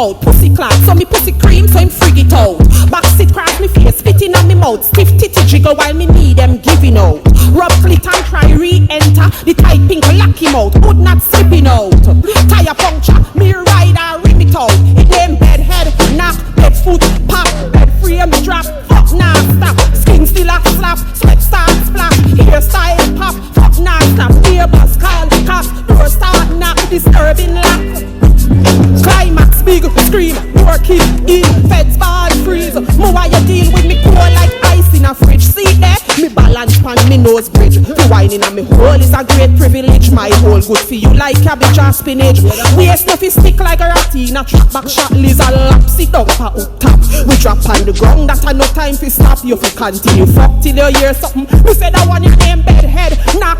out. Pussy clad, so me pussy cream, so him frig it out. Back sit cross me face, spitting on me mouth. Stiff titty jiggle while me need them giving out. Rub clit and try re-enter. The tight pink lock him out, would not slipping out. Tire puncture, me ride and rim it out. It them bed head, knock, bed foot, pop, bed frame drop. Fuck nah stop, skin still a slap, sweat start splash, hairstyle pop. Fuck nah stop, neighbors call, cop, door start knock, disturbing lock. Climax, big scream, work it in, feds ball freeze. More why you deal with me cool like ice in a fridge. See there, me balance pan me nose bridge. The whining on me hole is a great privilege. My hole good for you like cabbage or spinach. Waist stuff is stick like a ratty. In a trap back shot lizard lap. Sit down for up top. We drop on the ground, that a no time for stop. You fi continue fuck till you hear something. Me said I want your name bed head. Knock